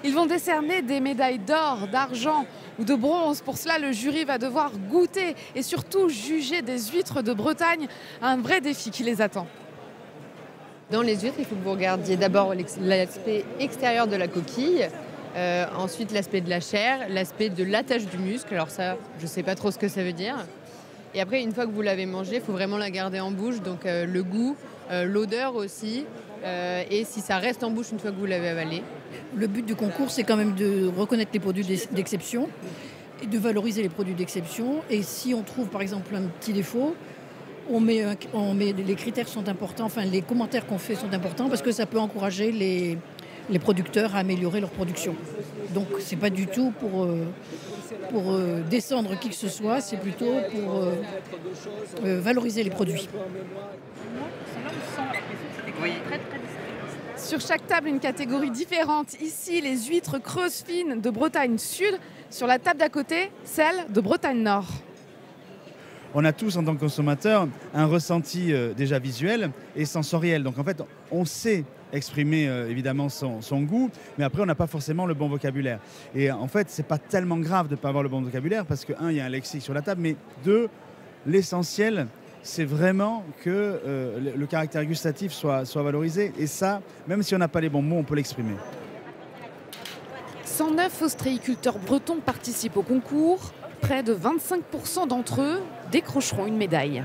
Ils vont décerner des médailles d'or, d'argent ou de bronze. Pour cela, le jury va devoir goûter et surtout juger des huîtres de Bretagne. Un vrai défi qui les attend. Dans les huîtres, il faut que vous regardiez d'abord l'aspect extérieur de la coquille, ensuite l'aspect de la chair, l'aspect de l'attache du muscle. Alors ça, je ne sais pas trop ce que ça veut dire. Et après, une fois que vous l'avez mangée, il faut vraiment la garder en bouche. Donc le goût, l'odeur aussi, et si ça reste en bouche une fois que vous l'avez avalé. Le but du concours, c'est quand même de reconnaître les produits d'exception et de valoriser les produits d'exception. Et si on trouve par exemple un petit défaut, les critères sont importants, enfin les commentaires qu'on fait sont importants parce que ça peut encourager les producteurs à améliorer leur production. Donc c'est pas du tout pour descendre qui que ce soit, c'est plutôt pour valoriser les produits. Sur chaque table, une catégorie différente. Ici, les huîtres creuses fines de Bretagne Sud. Sur la table d'à côté, celle de Bretagne Nord. On a tous, en tant que consommateurs, un ressenti déjà visuel et sensoriel. Donc en fait, on sait exprimer évidemment son goût, mais après, on n'a pas forcément le bon vocabulaire. Et en fait, c'est pas tellement grave de ne pas avoir le bon vocabulaire parce que, un, il y a un lexique sur la table, mais deux, l'essentiel, c'est vraiment que le caractère gustatif soit valorisé. Et ça, même si on n'a pas les bons mots, on peut l'exprimer. 109 ostréiculteurs bretons participent au concours. Près de 25% d'entre eux décrocheront une médaille.